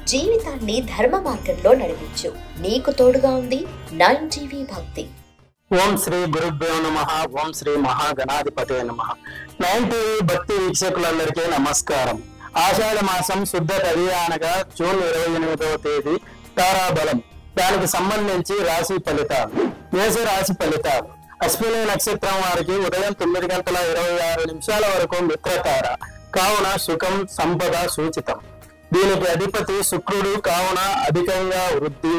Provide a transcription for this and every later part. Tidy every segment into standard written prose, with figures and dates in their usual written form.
జీవితాన్ని ధర్మ మార్గంలో నడిపించు. నీకు తోడుగా ఉంది 9TV భక్తి. ఓం శ్రీ గురుభ్యో నమః. ఓం శ్రీ మహాగణాధిపతే నమః. 9TV భక్తి వీక్షకులందరికీ నమస్కారం. ఆషాఢ మాసం శుద్ధ తదియ అనగా జూన్ 28వ తేదీ తారాబలం. దానికి సంబంధించి రాశి ఫలితాలు. మేష రాశి ఫలితాలు. అశ్విని నక్షత్రం వారికి ఉదయం 9:26 వరకు మిత్రతార కావున సుఖం సంపద సూచితం. దీనికి అధిపతి శుక్రుడు కావున అధికంగా వృద్ధి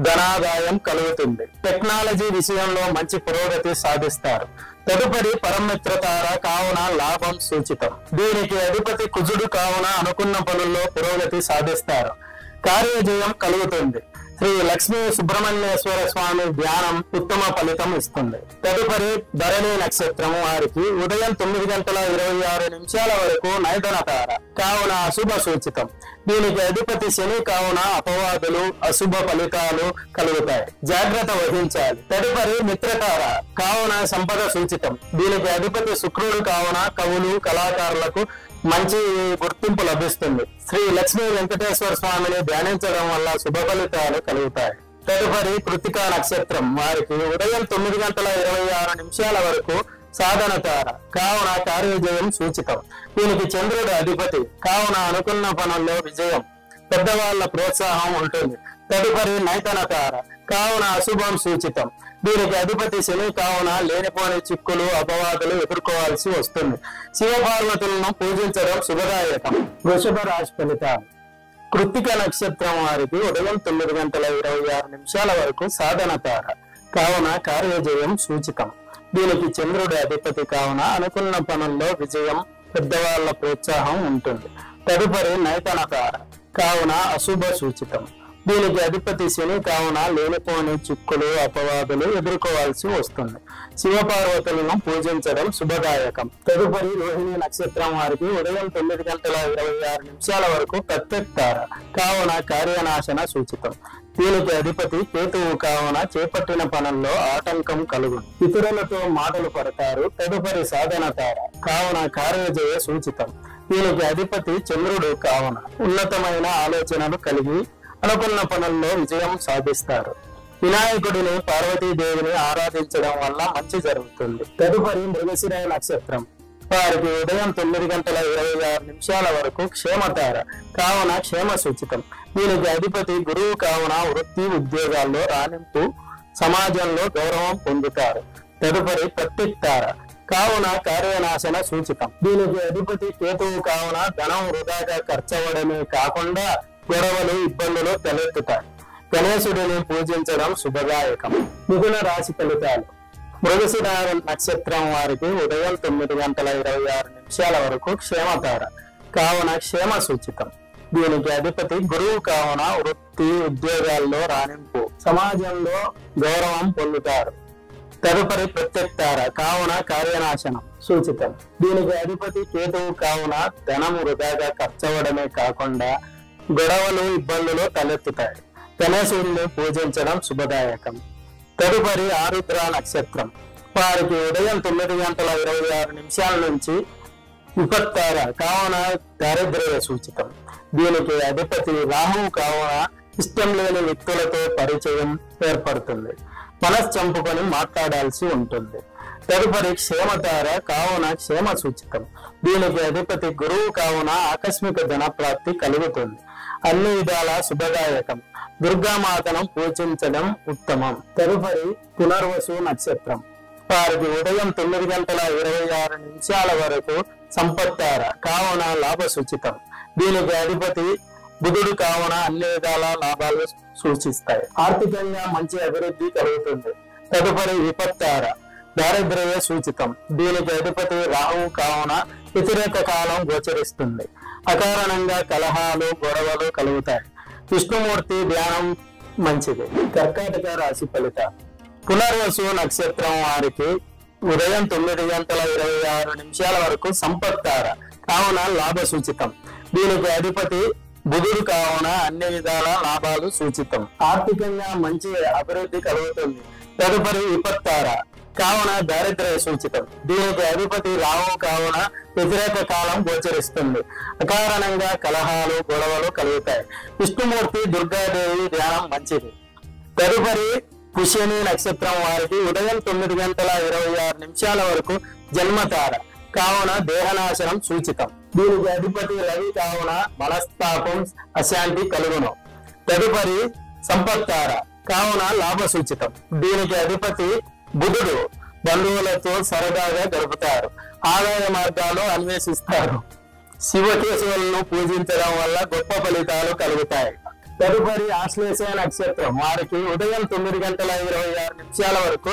ధనాదాయం కలుగుతుంది. టెక్నాలజీ విషయంలో మంచి పురోగతి సాధిస్తారు. తదుపరి పరమిత్రతార కావున లాభం సూచితం. దీనికి అధిపతి కుజుడు కావున అనుకున్న పనుల్లో పురోగతి సాధిస్తారు. కార్యజయం కలుగుతుంది. శ్రీ లక్ష్మీ సుబ్రహ్మణ్యేశ్వర స్వామి ధ్యానం ఉత్తమ ఫలితం ఇస్తుంది. తదుపరి ధరణి నక్షత్రం వారికి ఉదయం 9:26 వరకు నైదనతార కావున అశుభ సూచితం. దీనికి అధిపతి శని కావున అపవాదులు అశుభ ఫలితాలు కలుగుతాయి. జాగ్రత్త వహించాలి. తదుపరి మిత్రతార కావున సంపద సూచితం. దీనికి అధిపతి శుక్రుడు కావున కవులు కళాకారులకు మంచి గుర్తింపు లభిస్తుంది. శ్రీ లక్ష్మీ వెంకటేశ్వర స్వామిని ధ్యానించడం వల్ల శుభ ఫలితాలు కలుగుతాయి. తదుపరి కృతికా నక్షత్రం వారికి ఉదయం 9:26 వరకు సాధనతార కావున కార్యజయం సూచితం. దీనికి చంద్రుడు అధిపతి కావున అనుకున్న పనుల్లో విజయం పెద్దవాళ్ల ప్రోత్సాహం ఉంటుంది. తదుపరి నైతనతార కావున అశుభం సూచితం. దీనికి అధిపతి శని కావున లేనిపోని చిక్కులు అపవాదులు ఎదుర్కోవాల్సి వస్తుంది. శివపార్వతులను పూజించడం శుభదాయకం. వృషభ రాశి ఫలితాలు. కృత్తిక నక్షత్రం వారికి ఉదయం 9:26 వరకు సాధనతార కావున కార్యజయం సూచితం. దీనికి చంద్రుడి అధిపతి కావున అనుకున్న పనుల్లో విజయం పెద్దవాళ్ల ప్రోత్సాహం ఉంటుంది. తదుపరి నైతనతార కావున అశుభ సూచితం. దీనికి అధిపతి శని కావున లేనిపోని చిక్కులు అపవాదులు ఎదుర్కోవాల్సి వస్తుంది. శివపార్వతులను పూజించడం శుభదాయకం. తదుపరి రోహిణి నక్షత్రం వారికి ఉదయం 9:26 వరకు ప్రత్యక్తార కావున కార్యనాశన సూచితం. దీనికి అధిపతి కేతువు కావున చేపట్టిన పనుల్లో ఆటంకం కలుగు ఇతరులతో మాటలు పడతారు. తదుపరి సాధనతార కావున కార్యజయ సూచితం. దీనికి అధిపతి చంద్రుడు కావున ఉన్నతమైన ఆలోచనలు కలిగి అనుకున్న పనుల్లో విజయం సాధిస్తారు. వినాయకుడిని పార్వతీదేవిని ఆరాధించడం వల్ల మంచి జరుగుతుంది. తదుపరి మృగశిర నక్షత్రం వారికి ఉదయం 9:26 వరకు క్షేమతార కావున క్షేమ సూచితం. దీనికి అధిపతి గురువు కావున వృత్తి ఉద్యోగాల్లో రాణింపు సమాజంలో గౌరవం పొందుతారు. తదుపరి ప్రత్యక్తార కావున కార్యనాశన సూచితం. దీనికి అధిపతి కేతువు కావున ధనం వృధాగా ఖర్చవడమే కాకుండా గొడవలు ఇబ్బందులు తలెత్తుతాయి. గణేశుడిని పూజించడం శుభదాయకం. మిథున రాశి ఫలితాలు. మృగశిర నక్షత్రం వారికి ఉదయం 9:26 వరకు క్షేమతార కావున క్షేమ సూచితం. దీనికి అధిపతి గురువు కావున వృత్తి ఉద్యోగాల్లో రాణింపు సమాజంలో గౌరవం పొందుతారు. తదుపరి ప్రత్యక్తార కావున కార్యనాశనం సూచితం. దీనికి అధిపతి కేతువు కావున ధనం వృధాగా ఖర్చవడమే కాకుండా గొడవలు ఇబ్బందులు తలెత్తుతాయి. గణేశుడిని పూజించడం శుభదాయకం. తదుపరి ఆరుద్ర నక్షత్రం వారికి ఉదయం 9:26 నుంచి విపత్తార కావున దారిద్ర్య సూచితం. దీనికి అధిపతి రాహువు కావున ఇష్టం లేని వ్యక్తులతో పరిచయం ఏర్పడుతుంది. మనశ్చంపుకొని మాట్లాడాల్సి ఉంటుంది. తదుపరి క్షేమతార కావున క్షేమ సూచితం. దీనికి అధిపతి గురువు కావున ఆకస్మిక ధనప్రాప్తి కలుగుతుంది. అన్ని విధాల శుభదాయకం. దుర్గామాతను పూజించడం ఉత్తమం. తదుపరి పునర్వసు నక్షత్రం వారికి ఉదయం 9:26 వరకు సంపత్తార కావున లాభ సూచితం. దీనికి అధిపతి బుధుడు కావున అన్ని విధాల లాభాలు సూచిస్తాయి. ఆర్థికంగా మంచి అభివృద్ధి కలుగుతుంది. తదుపరి విపత్తార దారిద్ర్య సూచితం. దీనికి అధిపతి రాహువు కావున వ్యతిరేక కాలం గోచరిస్తుంది. అకారణంగా కలహాలు గొడవలు కలుగుతాయి. విష్ణుమూర్తి ధ్యానం మంచిది. కర్కాటక రాశి ఫలితాలు. పునర్వసు నక్షత్రం వారికి ఉదయం 9:26 వరకు సంపత్తార కావున లాభ సూచితం. దీనికి అధిపతి బుధుడు కావున అన్ని విధాల లాభాలు సూచితం. ఆర్థికంగా మంచి అభివృద్ధి కలుగుతుంది. తదుపరి విపత్తార కావున దారిద్ర్య సూచితం. దీనికి అధిపతి రాహు కావున వ్యతిరేక కాలం గోచరిస్తుంది. అకారణంగా కలహాలు గొడవలు కలుగుతాయి. విష్ణుమూర్తి దుర్గాదేవి ధ్యానం మంచిది. తదుపరి పుష్యమి నక్షత్రం వారికి ఉదయం 9:26 వరకు జన్మతార కావున దేహనాశనం సూచితం. దీనికి అధిపతి రవి కావున మనస్తాపం అశాంతి కలుగును. తదుపరి సంపత్తార కావున లాభ సూచితం. దీనికి అధిపతి బుధుడు బంధువులతో సరదాగా గడుపుతారు. ఆదాయ మార్గాలు అన్వేషిస్తారు. శివకేశవులను పూజించడం వల్ల గొప్ప ఫలితాలు కలుగుతాయి. తదుపరి ఆశ్లేష నక్షత్రం వారికి ఉదయం 9:26 వరకు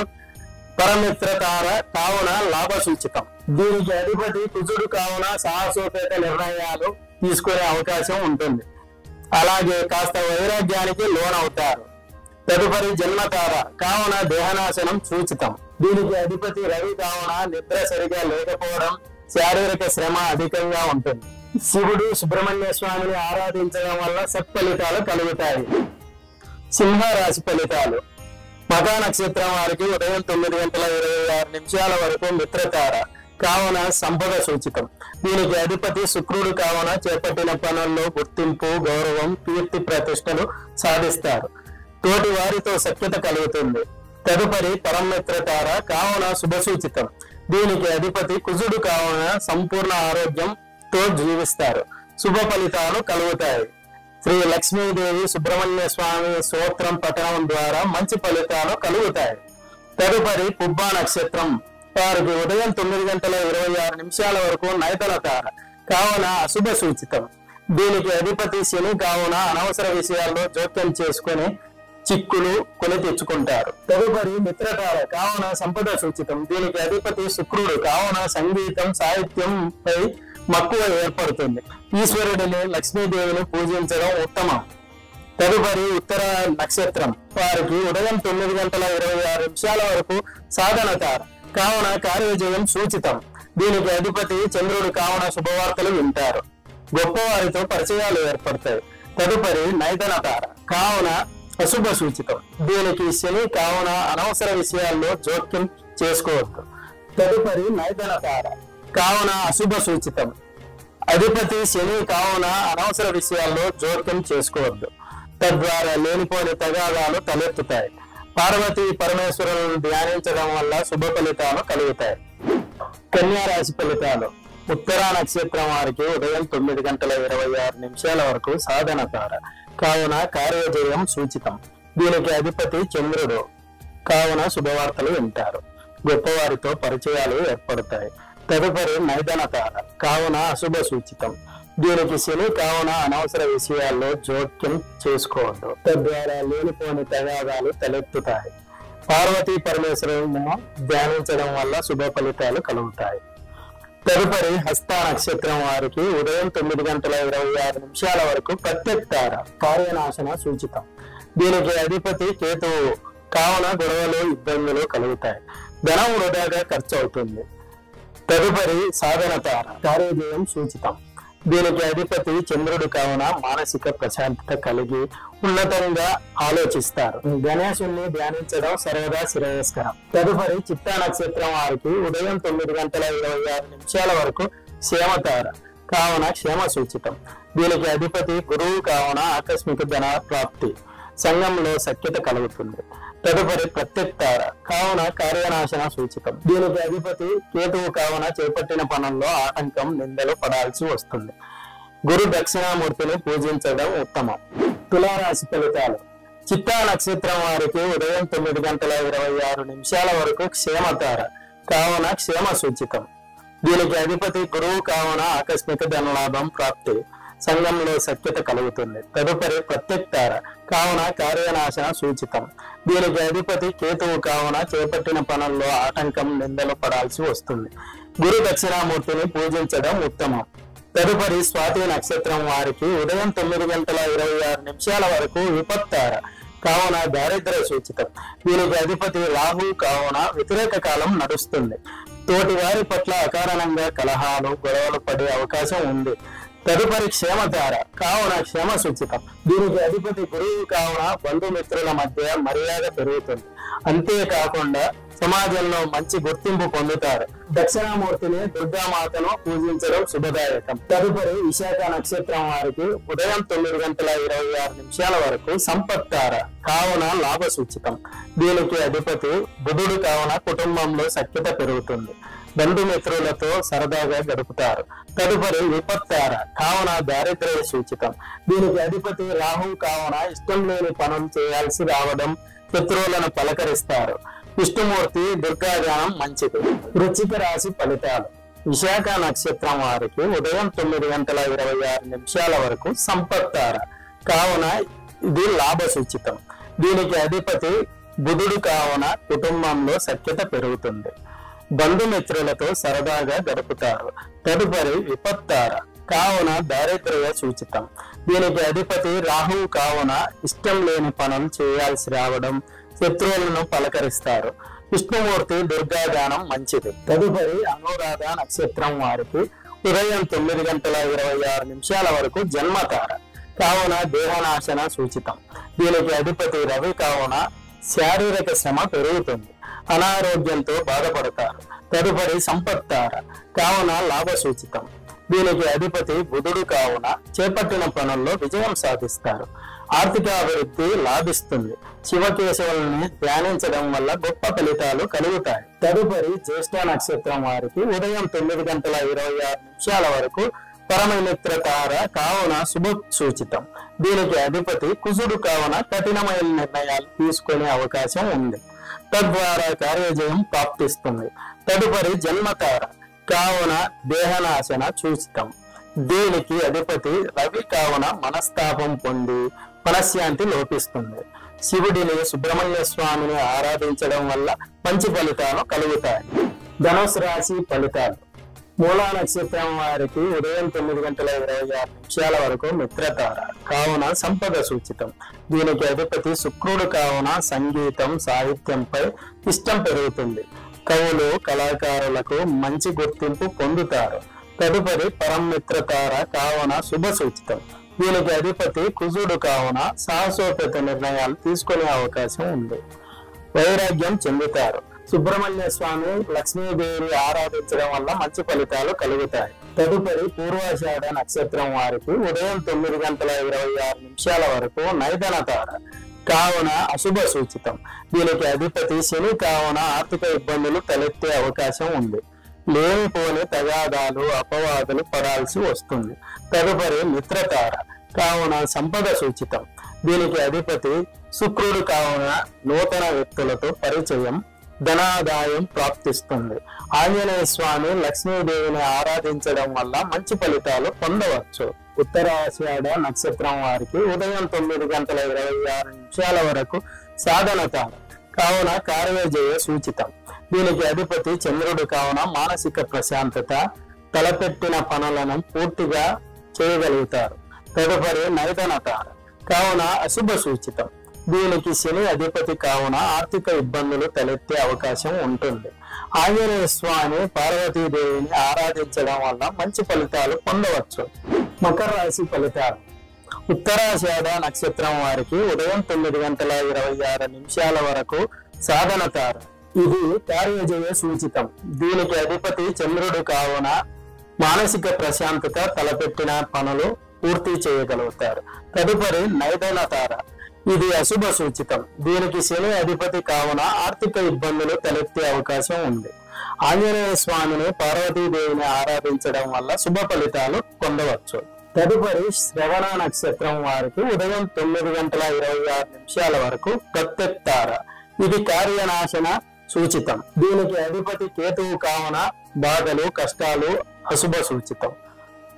పరమిత్రతార కావున లాభ సూచితం. దీనికి అధిపతి కుజుడు కావున సాహసోపేత నిర్ణయాలు తీసుకునే అవకాశం ఉంటుంది. అలాగే కాస్త వైరాగ్యానికి లోనవుతారు. తదుపరి జన్మతార కావున దేహనాశనం సూచితం. దీనికి అధిపతి రవి కావున నిద్ర సరిగా లేకపోవడం, శారీరక శ్రమ అధికంగా ఉంటుంది. శివుడు సుబ్రహ్మణ్య స్వామిని ఆరాధించడం వల్ల సత్ఫలితాలు కలుగుతాయి. సింహ రాశి ఫలితాలు. మఖ నక్షత్రం వారికి ఉదయం 9:26 వరకు మిత్రతార కావున సంపద సూచితం. దీనికి అధిపతి శుక్రుడు కావున చేపట్టిన పనుల్లో గుర్తింపు, గౌరవం, కీర్తి ప్రతిష్టలు సాధిస్తారు. తోటి వారితో సఖ్యత కలుగుతుంది. తదుపరి పరమిత్రతార కావున శుభ సూచితం. దీనికి అధిపతి కుజుడు కావున సంపూర్ణ ఆరోగ్యంతో జీవిస్తారు. శుభ ఫలితాలు కలుగుతాయి. శ్రీ లక్ష్మీదేవి సుబ్రహ్మణ్య స్వామి స్తోత్రం పఠనం ద్వారా మంచి ఫలితాలు కలుగుతాయి. తదుపరి పుబ్బ నక్షత్రం వారికి ఉదయం 9:26 వరకు నైతనతార కావున అశుభ సూచితం. దీనికి అధిపతి శని కావున అనవసర విషయాల్లో జోక్యం చేసుకుని చిక్కులు కొని తెచ్చుకుంటారు. తదుపరి మిత్రతార కావున సంపద సూచితం. దీనికి అధిపతి శుక్రుడు కావున సంగీతం, సాహిత్యంపై మక్కువ ఏర్పడుతుంది. ఈశ్వరుడిని, లక్ష్మీదేవిని పూజించడం ఉత్తమం. తదుపరి ఉత్తర నక్షత్రం వారికి ఉదయం 9:26 వరకు సాధనతార కావున కార్యవిజయం సూచితం. దీనికి అధిపతి చంద్రుడు కావున శుభవార్తలు వింటారు. గొప్పవారితో పరిచయాలు ఏర్పడతాయి. తదుపరి నైతనతార కావున అశుభ సూచితం. దీనికి శని కావున అనవసర విషయాల్లో జోక్యం చేసుకోవద్దు. తదుపరి నైతనతార కావున అశుభ సూచితం. అధిపతి శని కావున అనవసర విషయాల్లో జోక్యం చేసుకోవద్దు. తద్వారా లేనిపోని తగాదాలు తలెత్తుతాయి. పార్వతీ పరమేశ్వరులను ధ్యానించడం వల్ల శుభ ఫలితాలు కలుగుతాయి. కన్యా రాశి ఫలితాలు. ఉత్తర నక్షత్రం వారికి ఉదయం 9:26 వరకు సాధనతార కావున కార్యజయం సూచితం. దీనికి అధిపతి చంద్రుడు కావున శుభవార్తలు వింటారు. గొప్పవారితో పరిచయాలు ఏర్పడతాయి. తదుపరి నైదనతార కావున అశుభ సూచితం. దీనికి శని కావున అనవసర విషయాల్లో జోక్యం చేసుకోవద్దు. తద్వారా లేనిపోని తగాదాలు తలెత్తుతాయి. పార్వతీ పరమేశ్వరులను ధ్యానించడం వల్ల శుభ ఫలితాలు కలుగుతాయి. తదుపరి హస్త నక్షత్రం వారికి ఉదయం 9:26 వరకు ప్రత్యక్తార కార్యనాశన సూచితం. దీనికి అధిపతి కేతువు కావున గొడవలు, ఇబ్బందులు కలుగుతాయి. ధనం వృధాగా ఖర్చు అవుతుంది. తదుపరి సాధనతార కార్యజయం సూచితం. దీనికి అధిపతి చంద్రుడు కావున మానసిక ప్రశాంతత కలిగి ఉన్నతంగా ఆలోచిస్తారు. గణేశుణ్ణి ధ్యానించడం సర్వదా శ్రేయస్కరం. తదుపరి చిత్తా నక్షత్రం వారికి ఉదయం 9:26 వరకు క్షేమతార కావున క్షేమ సూచితం. దీనికి అధిపతి గురువు కావున ఆకస్మిక ధన ప్రాప్తి, సంఘంలో సఖ్యత కలుగుతుంది. తదుపరి ప్రత్యక్తార కావున కార్యనాశన సూచితం. దీనికి అధిపతి కేతువు కావున చేపట్టిన పనుల్లో ఆటంకం, నిందలు పడాల్సి వస్తుంది. గురు దక్షిణామూర్తిని పూజించడం ఉత్తమం. తులారాశి ఫలితాలు. చిత్తా నక్షత్రం వారికి ఉదయం 9:26 వరకు క్షేమతార కావున క్షేమ సూచితం. దీనికి అధిపతి గురువు కావున ఆకస్మిక ధనలాభం ప్రాప్తి, సంఘంలో సఖ్యత కలుగుతుంది. తదుపరి ప్రత్యక్తార కావున కార్యనాశన సూచితం. దీనికి అధిపతి కేతువు కావున చేపట్టిన పనుల్లో ఆటంకం, నిందలు పడాల్సి వస్తుంది. గురు దక్షిణామూర్తిని పూజించడం ఉత్తమం. తదుపరి స్వాతి నక్షత్రం వారికి ఉదయం 9:26 వరకు విపత్తార కావున దారిద్ర్య సూచితం. దీనికి అధిపతి రాహు కావున వ్యతిరేక కాలం నడుస్తుంది. తోటి వారి పట్ల అకారణంగా కలహాలు, గొడవలు పడే అవకాశం ఉంది. తదుపరి క్షేమతార కావున క్షేమ సూచితం. దీనికి అధిపతి గురువు కావున బంధుమిత్రుల మధ్య మర్యాద పెరుగుతుంది. అంతేకాకుండా సమాజంలో మంచి గుర్తింపు పొందుతారు. దక్షిణామూర్తిని దుర్గామాతను పూజించడం శుభదాయకం. తదుపరి విశాఖ నక్షత్రం వారికి ఉదయం 9:26 వరకు సంపత్తార కావున లాభ సూచితం. దీనికి అధిపతి బుధుడు కావున కుటుంబంలో సఖ్యత పెరుగుతుంది. బంధుమిత్రులతో సరదాగా గడుపుతారు. తదుపరి విపత్తార కావున దారిద్ర్య సూచితం. దీనికి అధిపతి రాహు కావున ఇష్టం లేని పనులు చేయాల్సి రావడం, శత్రువులను పలకరిస్తారు. విష్ణుమూర్తి దుర్గాధ్యానం మంచిది. వృశ్చిక రాశి ఫలితాలు. విశాఖ నక్షత్రం వారికి ఉదయం 9:26 వరకు సంపత్తార కావున ఇది లాభ సూచితం. దీనికి అధిపతి బుధుడు కావున కుటుంబంలో సఖ్యత పెరుగుతుంది. బంధుమిత్రులతో సరదాగా గడుపుతారు. తదుపరి విపత్తార కావున దారిద్ర్య సూచితం. దీనికి అధిపతి రాహువు కావున ఇష్టం లేని పనులు చేయాల్సి రావడం, శత్రువులను పలకరిస్తారు. విష్ణుమూర్తి దుర్గాధ్యానం మంచిది. తదుపరి అనురాధ నక్షత్రం వారికి ఉదయం 9:26 వరకు జన్మతార కావున దేహనాశన సూచితం. దీనికి అధిపతి రవి కావున శారీరక శ్రమ పెరుగుతుంది. అనారోగ్యంతో బాధపడతారు. తదుపరి సంపత్తార కావున లాభ సూచితం. దీనికి అధిపతి బుధుడు కావున చేపట్టిన పనుల్లో విజయం సాధిస్తారు. ఆర్థిక అభివృద్ధి లాభిస్తుంది. శివకేశవుల్ని ధ్యానించడం వల్ల గొప్ప ఫలితాలు కలుగుతాయి. తదుపరి జ్యేష్ఠ నక్షత్రం వారికి ఉదయం 9:26 వరకు పరమమిత్రతార కావున శుభ సూచితం. దీనికి అధిపతి కుజుడు కావున కఠినమైన నిర్ణయాలు తీసుకునే అవకాశం ఉంది. తద్వారా కార్యజయం ప్రాప్తిస్తుంది. తదుపరి జన్మతార కావున దేహనాశన సూచితం. దీనికి అధిపతి రవి కావున మనస్తాపం పొంది మనశ్శాంతి లోపిస్తుంది. శివుడిని సుబ్రహ్మణ్య స్వామిని ఆరాధించడం వల్ల మంచి ఫలితాలు కలుగుతాయి. ధనుసు రాశి ఫలితాలు. మూలా నక్షత్రం వారికి ఉదయం 9:26 వరకు మిత్రతార కావున సంపద సూచితం. దీనికి అధిపతి శుక్రుడు కావున సంగీతం, సాహిత్యంపై ఇష్టం పెరుగుతుంది. కవులు, కళాకారులకు మంచి గుర్తింపు పొందుతారు. తదుపరి పరమిత్రతార కావున శుభ సూచితం. దీనికి అధిపతి కుజుడు కావున సాహసోపేత నిర్ణయాలు తీసుకునే అవకాశం ఉంది. వైరాగ్యం చెందుతారు. సుబ్రహ్మణ్య స్వామి, లక్ష్మీదేవిని ఆరాధించడం వల్ల మంచి ఫలితాలు కలుగుతాయి. తదుపరి పూర్వాషాఢ నక్షత్రం వారికి ఉదయం 9:26 వరకు నైదనతార కావున అశుభ సూచితం. దీనికి అధిపతి శని కావున ఆర్థిక ఇబ్బందులు తలెత్తే అవకాశం ఉంది. లేనిపోని తగాదాలు, అపవాదులు పడాల్సి వస్తుంది. తదుపరి మిత్రతార కావున సంపద సూచితం. దీనికి అధిపతి శుక్రుడు కావున నూతన వ్యక్తులతో పరిచయం, ధనాదాయం ప్రాప్తిస్తుంది. ఆంజనేయ స్వామి, లక్ష్మీదేవిని ఆరాధించడం వల్ల మంచి ఫలితాలు పొందవచ్చు. ఉత్తరాషాఢ నక్షత్రం వారికి ఉదయం 9:26 వరకు సాధనతార కావున కార్యజయ సూచితం. దీనికి అధిపతి చంద్రుడు కావున మానసిక ప్రశాంతత, తలపెట్టిన పనులను పూర్తిగా చేయగలుగుతారు. తదుపరి నైదనతార కావున అశుభ సూచితం. దీనికి శని అధిపతి కావున ఆర్థిక ఇబ్బందులు తలెత్తే అవకాశం ఉంటుంది. ఆంజనేయ స్వామి, పార్వతీదేవిని ఆరాధించడం వల్ల మంచి ఫలితాలు పొందవచ్చు. మకర రాశి ఫలితాలు. ఉత్తరాషాఢ నక్షత్రం వారికి ఉదయం 9:26 వరకు సాధనతార ఇది కార్యజయ సూచితం. దీనికి అధిపతి చంద్రుడు కావున మానసిక ప్రశాంతత, తలపెట్టిన పనులు పూర్తి చేయగలుగుతారు. తదుపరి నైదనతార ఇది అశుభ సూచితం. దీనికి శని అధిపతి కావున ఆర్థిక ఇబ్బందులు తలెత్తే అవకాశం ఉంది. ఆంజనేయ స్వామిని, పార్వతీదేవిని ఆరాధించడం వల్ల శుభ ఫలితాలు పొందవచ్చు. తదుపరి శ్రవణ నక్షత్రం వారికి ఉదయం 9:26 వరకు ప్రత్యక్తార ఇది కార్యనాశన సూచితం. దీనికి అధిపతి కేతువు కావున బాధలు, కష్టాలు అశుభ సూచితం.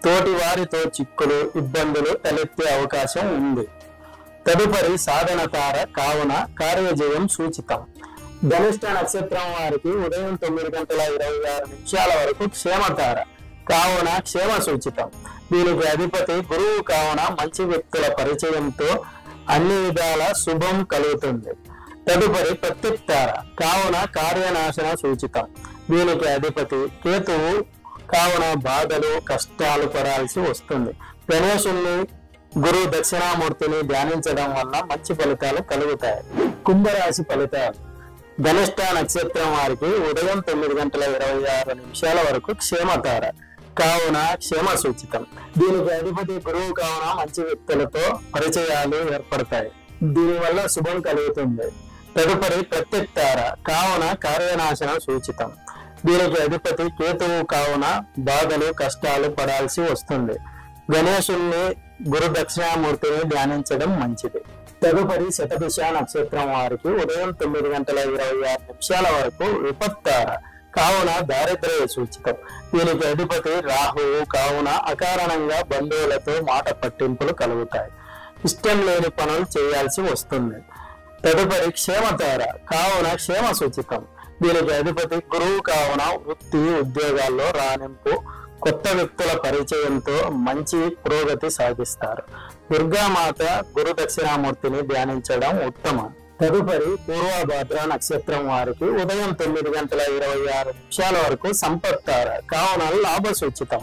తోటి వారితో చిక్కులు, ఇబ్బందులు తలెత్తే అవకాశం ఉంది. తదుపరి సాధనతార కావున కార్యజయం సూచితం. ధనిష్ట నక్షత్రం వారికి ఉదయం 9:26 వరకు క్షేమతార కావున క్షేమ సూచితం. దీనికి అధిపతి గురువు కావున మంచి వ్యక్తుల పరిచయంతో అన్ని విధాల శుభం కలుగుతుంది. తదుపరి ప్రత్యక్తార కావున కార్యనాశన సూచితం. దీనికి అధిపతి కేతువు కావున బాధలు, కష్టాలు పడాల్సి వస్తుంది. గణేశుణ్ణి, గురు దక్షిణామూర్తిని ధ్యానించడం వల్ల మంచి ఫలితాలు కలుగుతాయి. కుంభరాశి ఫలితాలు. ధనిష్ట నక్షత్రం వారికి ఉదయం 9:26 వరకు క్షేమతార కావున క్షేమ సూచితం. దీనికి అధిపతి గురువు కావున మంచి వ్యక్తులతో పరిచయాలు ఏర్పడతాయి. దీనివల్ల శుభం కలుగుతుంది. తదుపరి ప్రత్యక్తార కావున కార్యనాశనం సూచితం. దీనికి అధిపతి కేతువు కావున బాధలు కష్టాలు పడాల్సి వస్తుంది. గణేశుణ్ణి గురు దక్షిణామూర్తిని ధ్యానించడం మంచిది. తదుపరి శతభిష నక్షత్రం వారికి ఉదయం 9:26 వరకు విపత్తార కావున దారిద్ర్య సూచితం. దీనికి అధిపతి రాహువు కావున అకారణంగా బంధువులతో మాట పట్టింపులు కలుగుతాయి. ఇష్టం లేని పనులు చేయాల్సి వస్తుంది. తదుపరి క్షేమతార కావున క్షేమ సూచితం. దీనికి అధిపతి గురువు కావున వృత్తి ఉద్యోగాల్లో రాణింపు, కొత్త వ్యక్తుల పరిచయంతో మంచి పురోగతి సాధిస్తారు. దుర్గామాత గురు దక్షిణామూర్తిని ధ్యానించడం ఉత్తమం. తదుపరి పూర్వభద్ర నక్షత్రం వారికి ఉదయం 9:26 వరకు సంపత్తార కావున లాభ సూచితం.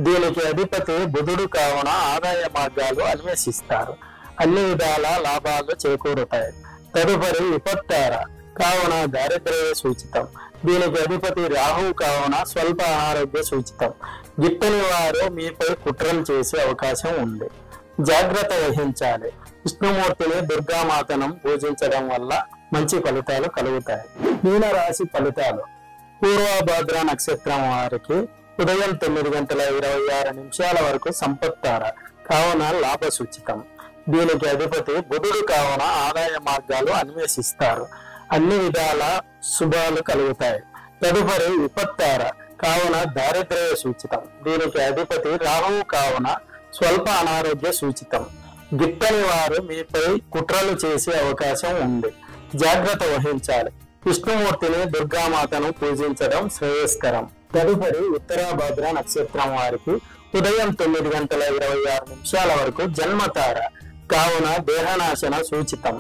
దీనికి అధిపతి బుధుడు కావున ఆదాయ మార్గాలు అన్వేషిస్తారు. అన్ని విధాల లాభాలు చేకూరుతాయి. తదుపరి విపత్తార కావున దారిద్ర్య సూచితం. దీనికి అధిపతి రాహువు కావున స్వల్ప అనారోగ్య సూచితం. గిట్టని వారు మీపై కుట్రలు చేసే అవకాశం ఉంది. జాగ్రత్త వహించాలి. విష్ణుమూర్తిని దుర్గామాతను పూజించడం వల్ల మంచి ఫలితాలు కలుగుతాయి. మీన రాశి ఫలితాలు. పూర్వభద్ర నక్షత్రం వారికి ఉదయం 9:26 వరకు సంపత్తార కావున లాభ సూచితం. దీనికి అధిపతి బుధుడు కావున ఆదాయ మార్గాలు అన్వేషిస్తారు. అన్ని విధాల శుభాలు కలుగుతాయి. తదుపరి విపత్తార కావున దారిద్ర్య సూచితం. దీనికి అధిపతి రాహువు కావున స్వల్ప అనారోగ్య సూచితం. గిట్టని వారు మీపై కుట్రలు చేసే అవకాశం ఉంది. జాగ్రత్త వహించాలి. విష్ణుమూర్తిని దుర్గామాతను పూజించడం శ్రేయస్కరం. తదుపరి ఉత్తరాభద్ర నక్షత్రం వారికి ఉదయం 9:26 వరకు జన్మతార కావున దేహనాశన సూచితం.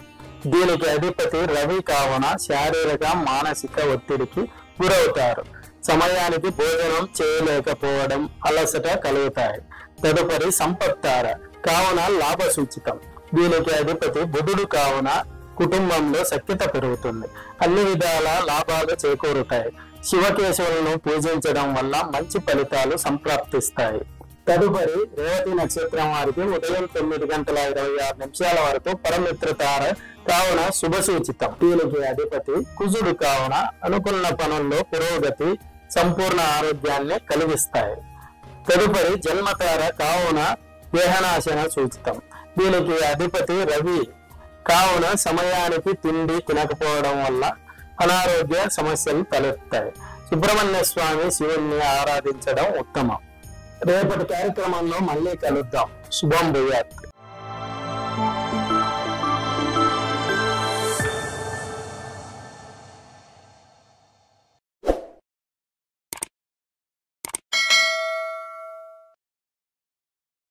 దీనికి అధిపతి రవి కావున శారీరక మానసిక ఒత్తిడికి గురవుతారు. సమయానికి భోజనం చేయలేకపోవడం, అలసట కలుగుతాయి. తదుపరి సంపత్తార కావున లాభ సూచితం. దీనికి అధిపతి బుధుడు కావున కుటుంబంలో సఖ్యత పెరుగుతుంది. అన్ని విధాల లాభాలు చేకూరుతాయి. శివకేశవులను పూజించడం వల్ల మంచి ఫలితాలు సంప్రాప్తిస్తాయి. తదుపరి రేవతి నక్షత్రం వారికి ఉదయం 9:26 వరకు పరమిత్రతార కావున శుభ సూచితం. దీనికి అధిపతి కుజుడు కావున అనుకున్న పనుల్లో పురోగతి, సంపూర్ణ ఆరోగ్యాన్ని కలిగిస్తాయి. తదుపరి జన్మతార కావున దేహనాశన సూచితం. దీనికి అధిపతి రవి కావున సమయానికి తిండి తినకపోవడం వల్ల అనారోగ్య సమస్యలు తలెత్తాయి. సుబ్రహ్మణ్య స్వామి శివుణ్ణి ఆరాధించడం ఉత్తమం. రేపటి కార్యక్రమంలో మళ్ళీ కలుద్దాం. శుభం భూయాత్.